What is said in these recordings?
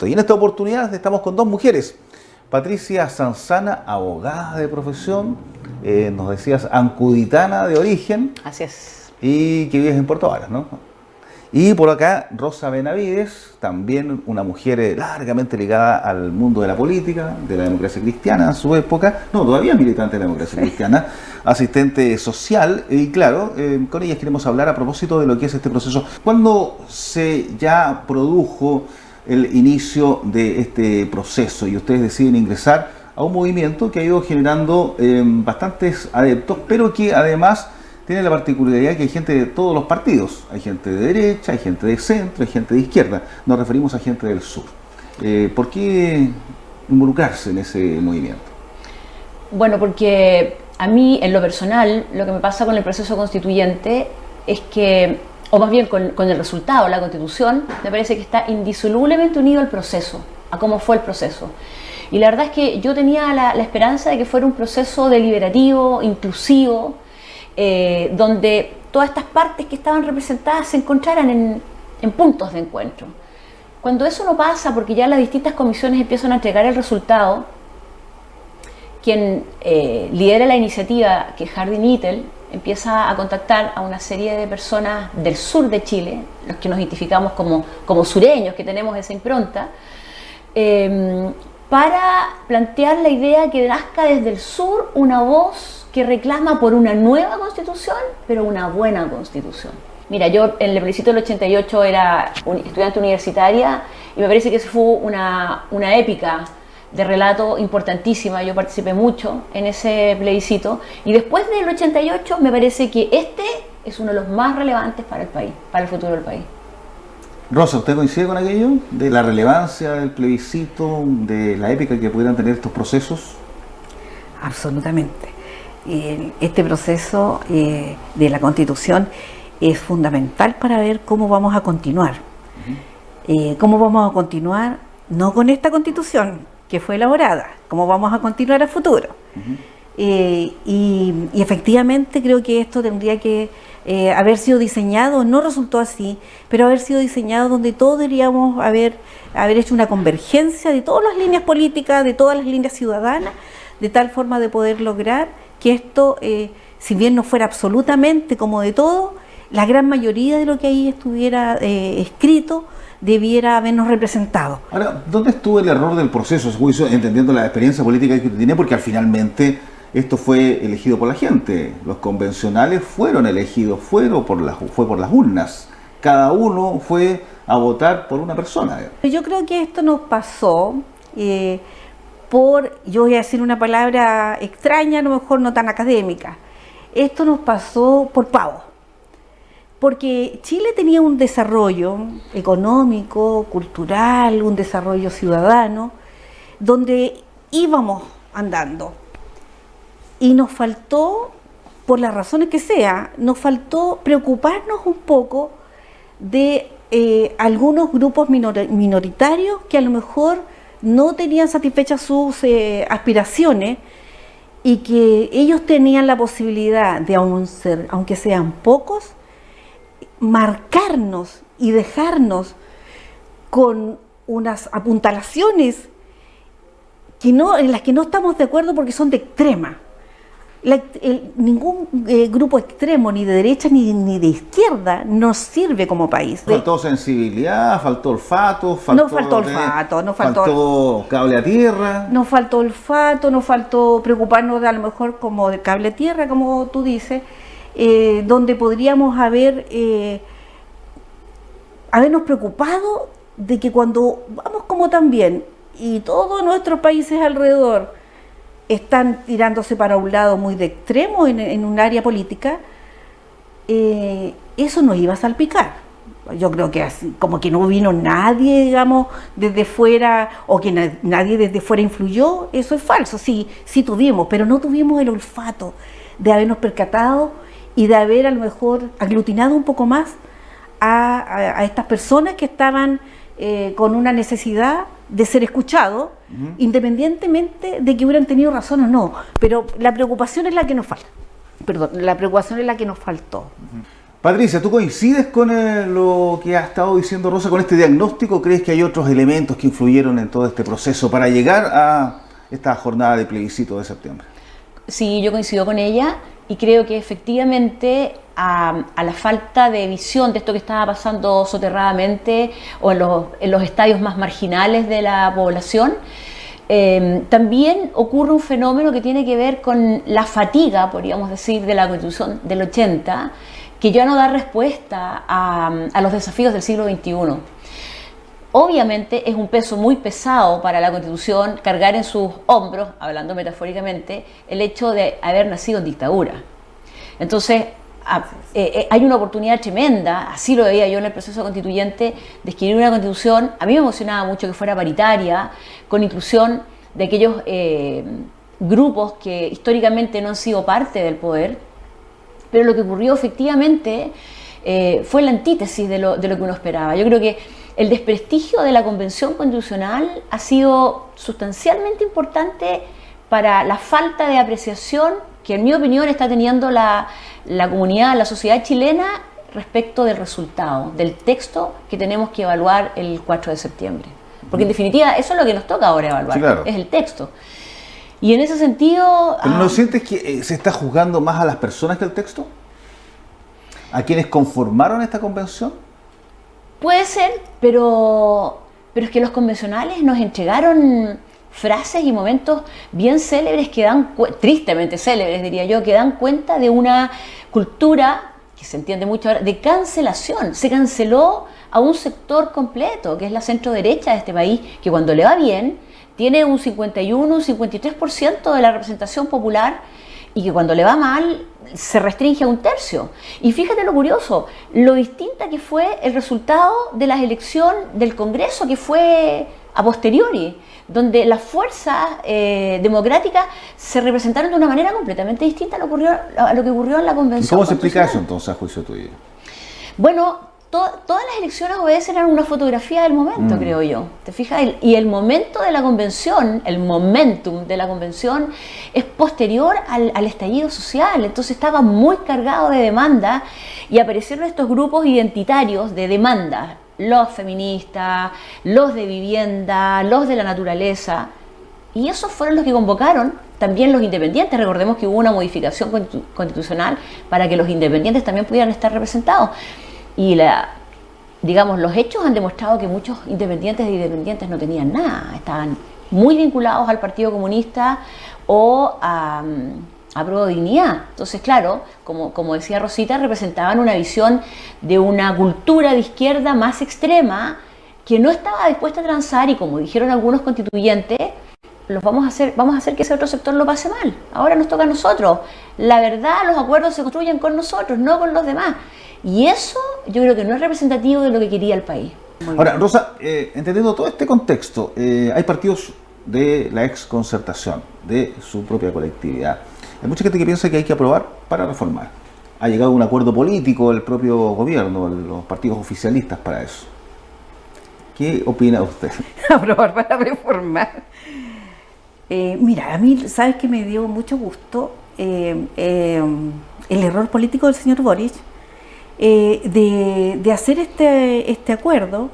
Y en esta oportunidad estamos con dos mujeres. Patricia Sanzana, abogada de profesión, nos decías ancuditana de origen. Así es. Y que vives en Puerto Varas, ¿no? Y por acá Rosa Benavides, también una mujer largamente ligada al mundo de la política, de la democracia cristiana en su época, no, todavía militante de la democracia cristiana, asistente social, y claro, con ellas queremos hablar a propósito de lo que es este proceso. ¿Cuándo se ya produjo el inicio de este proceso y ustedes deciden ingresar a un movimiento que ha ido generando bastantes adeptos, pero que además tiene la particularidad que hay gente de todos los partidos? Hay gente de derecha, hay gente de centro, hay gente de izquierda. Nos referimos a gente del sur. ¿Por qué involucrarse en ese movimiento? Bueno, porque a mí, en lo personal, lo que me pasa con el proceso constituyente es que, o más bien con el resultado, la Constitución, me parece que está indisolublemente unido al proceso, a cómo fue el proceso. Y la verdad es que yo tenía la esperanza de que fuera un proceso deliberativo, inclusivo, donde todas estas partes que estaban representadas se encontraran en puntos de encuentro. Cuando eso no pasa, porque ya las distintas comisiones empiezan a entregar el resultado, quien lidera la iniciativa, que es Hardy Nittel, empieza a contactar a una serie de personas del sur de Chile, los que nos identificamos como sureños, que tenemos esa impronta, para plantear la idea que nazca desde el sur una voz que reclama por una nueva constitución, pero una buena constitución. Mira, yo en el plebiscito del 88 era estudiante universitaria y me parece que eso fue una épica de relato importantísima. Yo participé mucho en ese plebiscito y después del 88 me parece que este es uno de los más relevantes para el país, para el futuro del país. Rosa, ¿usted coincide con aquello? ¿De la relevancia del plebiscito, de la épica que pudieran tener estos procesos? Absolutamente. Este proceso de la Constitución es fundamental para ver cómo vamos a continuar. Cómo vamos a continuar, no con esta Constitución que fue elaborada, cómo vamos a continuar a futuro. Y efectivamente creo que esto tendría que haber sido diseñado, no resultó así, pero haber sido diseñado donde todos deberíamos haber hecho una convergencia de todas las líneas políticas, de todas las líneas ciudadanas, de tal forma de poder lograr que esto, si bien no fuera absolutamente como de todo, la gran mayoría de lo que ahí estuviera escrito debiera habernos representado. Ahora, ¿dónde estuvo el error del proceso, entendiendo la experiencia política que usted tiene? Porque finalmente esto fue elegido por la gente. Los convencionales fueron elegidos, fue por las urnas. Cada uno fue a votar por una persona. Yo creo que esto nos pasó yo voy a decir una palabra extraña, a lo mejor no tan académica. Esto nos pasó por pavo. Porque Chile tenía un desarrollo económico, cultural, un desarrollo ciudadano, donde íbamos andando. Y nos faltó, por las razones que sea, nos faltó preocuparnos un poco de algunos grupos minoritarios que a lo mejor no tenían satisfechas sus aspiraciones y que ellos tenían la posibilidad de, aunque sean pocos, marcarnos y dejarnos con unas apuntalaciones en las que no estamos de acuerdo porque son de extrema. Ningún grupo extremo, ni de derecha ni de izquierda, nos sirve como país. Faltó sensibilidad, faltó olfato, faltó cable a tierra. Nos faltó olfato, nos faltó preocuparnos a lo mejor como de cable a tierra, como tú dices, donde podríamos habernos preocupado de que cuando vamos como tan bien y todos nuestros países alrededor están tirándose para un lado muy de extremo en un área política, eso nos iba a salpicar. Yo creo que así, como que no vino nadie, digamos, desde fuera, o que nadie desde fuera influyó, eso es falso. Sí tuvimos, pero no tuvimos el olfato de habernos percatado y de haber a lo mejor aglutinado un poco más a estas personas que estaban con una necesidad de ser escuchados, independientemente de que hubieran tenido razón o no. Pero la preocupación es la que nos falta. La preocupación es la que nos faltó. Patricia, ¿tú coincides con lo que ha estado diciendo Rosa, con este diagnóstico? ¿Crees que hay otros elementos que influyeron en todo este proceso para llegar a esta jornada de plebiscito de septiembre? Sí, yo coincido con ella y creo que efectivamente a la falta de visión de esto que estaba pasando soterradamente o en los estadios más marginales de la población, también ocurre un fenómeno que tiene que ver con la fatiga, podríamos decir, de la Constitución del 80, que ya no da respuesta a los desafíos del siglo XXI. Obviamente es un peso muy pesado para la Constitución cargar en sus hombros, hablando metafóricamente, el hecho de haber nacido en dictadura. Entonces, hay una oportunidad tremenda, así lo veía yo en el proceso constituyente, de escribir una Constitución. A mí me emocionaba mucho que fuera paritaria, con inclusión de aquellos grupos que históricamente no han sido parte del poder, pero lo que ocurrió efectivamente fue la antítesis de lo que uno esperaba. Yo creo que el desprestigio de la Convención Constitucional ha sido sustancialmente importante para la falta de apreciación que, en mi opinión, está teniendo la comunidad, la sociedad chilena respecto del resultado, del texto que tenemos que evaluar el 4 de septiembre. Porque en definitiva eso es lo que nos toca ahora evaluar, sí, claro, es el texto. Y en ese sentido... ¿Pero no sientes que se está juzgando más a las personas que al texto? ¿A quienes conformaron esta convención? Puede ser, pero es que los convencionales nos entregaron frases y momentos bien célebres que tristemente célebres diría yo, que dan cuenta de una cultura, que se entiende mucho ahora, de cancelación. Se canceló a un sector completo, que es la centro derecha de este país, que cuando le va bien tiene un 51, un 53% de la representación popular, y que cuando le va mal se restringe a un tercio. Y fíjate lo curioso, lo distinta que fue el resultado de la elección del Congreso, que fue a posteriori, donde las fuerzas democráticas se representaron de una manera completamente distinta a lo que ocurrió en la Convención. ¿Y cómo se explica eso entonces a juicio tuyo? Bueno, todas las elecciones obedecen a una fotografía del momento, creo yo. ¿Te fijas? Y el momento de la convención, el momentum de la convención es posterior al estallido social. Entonces estaba muy cargado de demanda y aparecieron estos grupos identitarios de demanda. Los feministas, los de vivienda, los de la naturaleza. Y esos fueron los que convocaron también los independientes. Recordemos que hubo una modificación constitucional para que los independientes también pudieran estar representados. Y digamos, los hechos han demostrado que muchos independientes e independientes no tenían nada, estaban muy vinculados al Partido Comunista o a Prueba de Dignidad. Entonces, claro, como decía Rosita, representaban una visión de una cultura de izquierda más extrema que no estaba dispuesta a transar, y como dijeron algunos constituyentes, vamos a hacer que ese otro sector lo pase mal. Ahora nos toca a nosotros. La verdad, los acuerdos se construyen con nosotros, no con los demás. Y eso yo creo que no es representativo de lo que quería el país. Ahora, Rosa, entendiendo todo este contexto, hay partidos de la exconcertación, de su propia colectividad. Hay mucha gente que piensa que hay que aprobar para reformar. Ha llegado a un acuerdo político el propio gobierno, los partidos oficialistas para eso. ¿Qué opina usted? Aprobar para reformar. Mira, a mí, ¿sabes qué me dio mucho gusto? El error político del señor Boric, de hacer este acuerdo,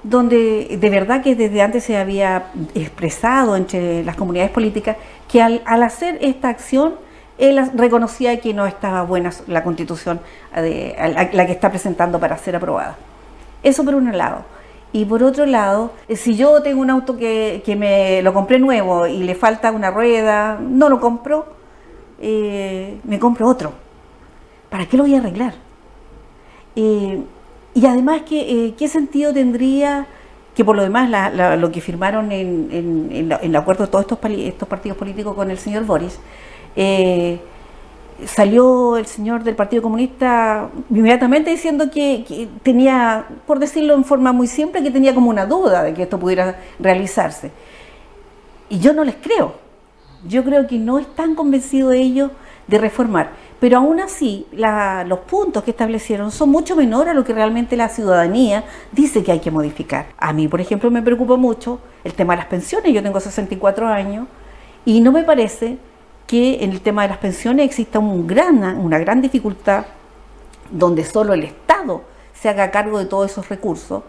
donde de verdad que desde antes se había expresado entre las comunidades políticas que al hacer esta acción él reconocía que no estaba buena la Constitución, la que está presentando para ser aprobada. Eso por un lado. Y por otro lado, si yo tengo un auto que me lo compré nuevo y le falta una rueda, no lo compro, me compro otro. ¿Para qué lo voy a arreglar? Y además, ¿qué sentido tendría que por lo demás lo que firmaron en el acuerdo de todos estos partidos políticos con el señor Boris, salió el señor del Partido Comunista inmediatamente diciendo que tenía, por decirlo en forma muy simple, que tenía como una duda de que esto pudiera realizarse? Y yo no les creo. Yo creo que no están convencidos ellos de reformar. Pero aún así, los puntos que establecieron son mucho menores a lo que realmente la ciudadanía dice que hay que modificar. A mí, por ejemplo, me preocupa mucho el tema de las pensiones. Yo tengo 64 años y no me parece que en el tema de las pensiones exista una gran dificultad donde solo el Estado se haga cargo de todos esos recursos,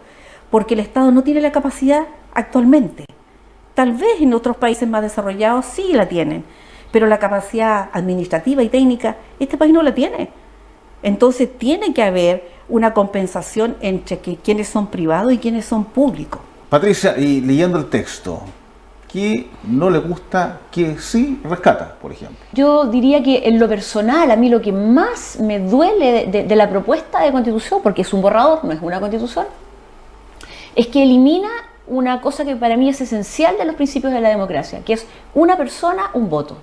porque el Estado no tiene la capacidad actualmente. Tal vez en otros países más desarrollados sí la tienen, pero la capacidad administrativa y técnica, este país no la tiene. Entonces tiene que haber una compensación entre quienes son privados y quienes son públicos. Patricia, y leyendo el texto, ¿qué no le gusta, que sí rescata, por ejemplo? Yo diría que en lo personal, a mí lo que más me duele de la propuesta de constitución, porque es un borrador, no es una constitución, es que elimina una cosa que para mí es esencial de los principios de la democracia, que es una persona, un voto.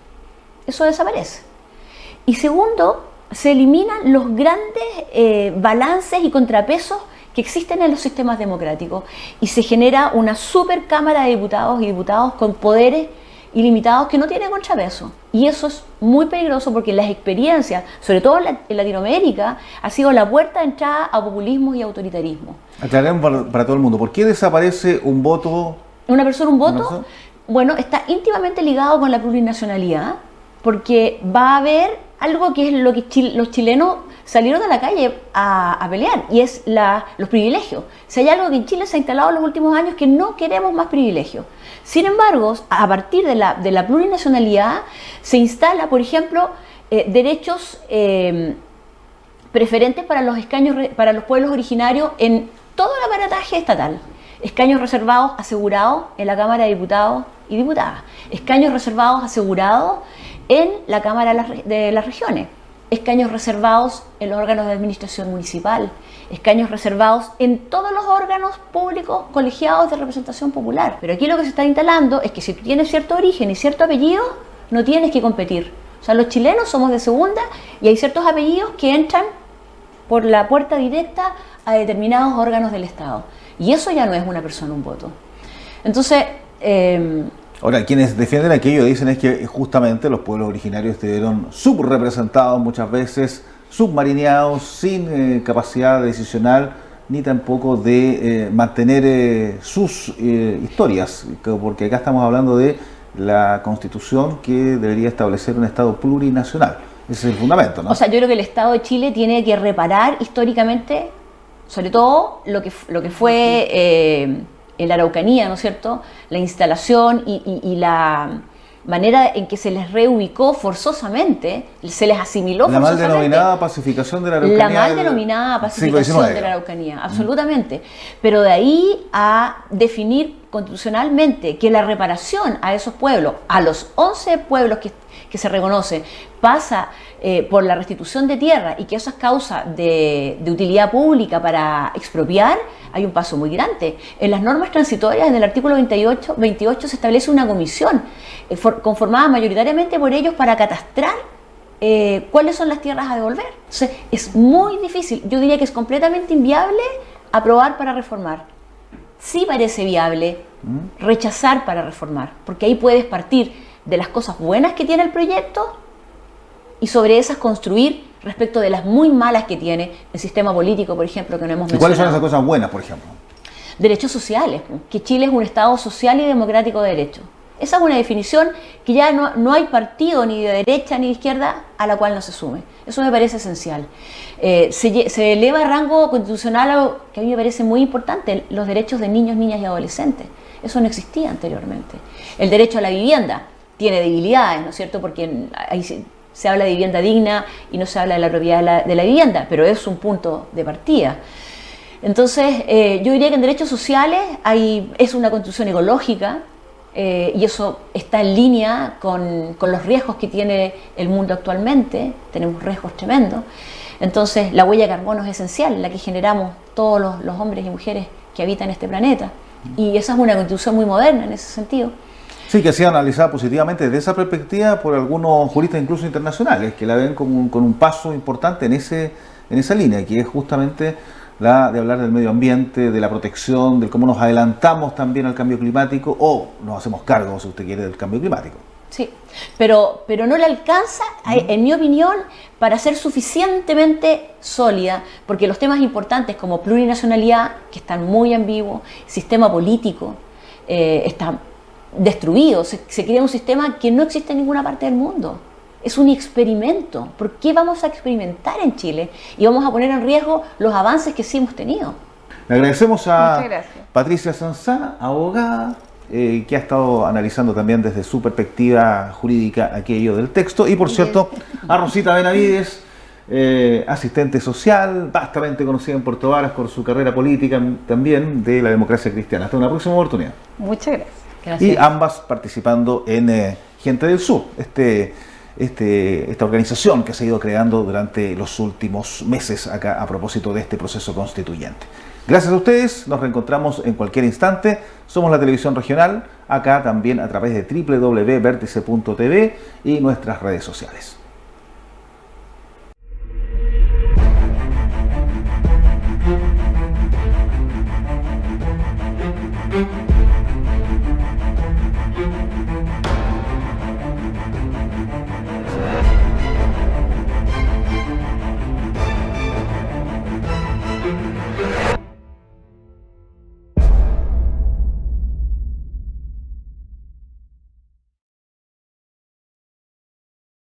Eso desaparece. Y segundo, se eliminan los grandes balances y contrapesos que existen en los sistemas democráticos y se genera una super cámara de diputados y diputados con poderes ilimitados que no tienen contrapeso. Y eso es muy peligroso porque las experiencias, sobre todo en Latinoamérica, ha sido la puerta de entrada a populismo y autoritarismo. Aclaremos para todo el mundo, ¿por qué desaparece un voto? Una persona, un voto, bueno, está íntimamente ligado con la plurinacionalidad, porque va a haber algo que es lo que los chilenos salieron a la calle a pelear, y es los privilegios. Si hay algo que en Chile se ha instalado en los últimos años, que no queremos más privilegios. Sin embargo, a partir de la plurinacionalidad se instala, por ejemplo, derechos preferentes para los escaños, para los pueblos originarios en todo el aparataje estatal. Escaños reservados asegurados en la Cámara de Diputados y Diputadas. Escaños reservados asegurados en la Cámara de las Regiones. Escaños reservados en los órganos de administración municipal. Escaños reservados en todos los órganos públicos colegiados de representación popular. Pero aquí lo que se está instalando es que si tú tienes cierto origen y cierto apellido, no tienes que competir. O sea, los chilenos somos de segunda y hay ciertos apellidos que entran por la puerta directa a determinados órganos del Estado. Y eso ya no es una persona, un voto. Entonces... Ahora, quienes defienden aquello dicen es que justamente los pueblos originarios estuvieron subrepresentados muchas veces, submarineados, sin capacidad decisional, ni tampoco de mantener sus historias, porque acá estamos hablando de la Constitución que debería establecer un Estado plurinacional. Ese es el fundamento, ¿no? O sea, yo creo que el Estado de Chile tiene que reparar históricamente, sobre todo lo que fue en la Araucanía, ¿no es cierto?, la instalación y la manera en que se les reubicó forzosamente, se les asimiló la forzosamente. La mal denominada pacificación de la Araucanía. La mal denominada pacificación de la Araucanía, absolutamente. Pero de ahí a definir constitucionalmente que la reparación a esos pueblos, a los 11 pueblos que se reconoce, pasa por la restitución de tierra y que eso es causa de utilidad pública para expropiar, hay un paso muy grande. En las normas transitorias, en el artículo 28 se establece una comisión conformada mayoritariamente por ellos para catastrar cuáles son las tierras a devolver. Entonces, es muy difícil, yo diría que es completamente inviable aprobar para reformar. Sí parece viable rechazar para reformar, porque ahí puedes partir de las cosas buenas que tiene el proyecto y sobre esas construir respecto de las muy malas que tiene el sistema político, por ejemplo, que no hemos mencionado. ¿Y cuáles son esas cosas buenas, por ejemplo? Derechos sociales, que Chile es un Estado social y democrático de derecho. Esa es una definición que ya no hay partido ni de derecha ni de izquierda a la cual no se sume. Eso me parece esencial. Se eleva a rango constitucional algo que a mí me parece muy importante, los derechos de niños, niñas y adolescentes. Eso no existía anteriormente. El derecho a la vivienda tiene debilidades, ¿no es cierto?, porque ahí se habla de vivienda digna y no se habla de la propiedad de la vivienda, pero es un punto de partida. Entonces, yo diría que en derechos sociales es una constitución ecológica, y eso está en línea con los riesgos que tiene el mundo actualmente. Tenemos riesgos tremendos. Entonces, la huella de carbono es esencial, la que generamos todos los hombres y mujeres que habitan este planeta. Y esa es una constitución muy moderna en ese sentido. Sí, que ha sido analizada positivamente desde esa perspectiva por algunos juristas incluso internacionales, que la ven con un paso importante en esa línea, que es justamente la de hablar del medio ambiente, de la protección, de cómo nos adelantamos también al cambio climático, o nos hacemos cargo, si usted quiere, del cambio climático. Sí, pero no le alcanza, en mi opinión, para ser suficientemente sólida, porque los temas importantes como plurinacionalidad, que están muy ambiguos, sistema político, está destruido, se crea un sistema que no existe en ninguna parte del mundo. es un experimento. ¿Por qué vamos a experimentar en Chile? Y vamos a poner en riesgo los avances que sí hemos tenido. Le agradecemos a Muchas gracias. Patricia Sanzá, abogada, que ha estado analizando también desde su perspectiva jurídica aquello del texto. Y por cierto, a Rosita Benavides, asistente social, vastamente conocida en Puerto Varas por su carrera política también de la democracia cristiana. Hasta una próxima oportunidad. Muchas gracias. Gracias. Y ambas participando en Gente del Sur, esta organización que se ha ido creando durante los últimos meses acá a propósito de este proceso constituyente. Gracias a ustedes, nos reencontramos en cualquier instante. Somos la televisión regional, acá también a través de www.vertice.tv y nuestras redes sociales.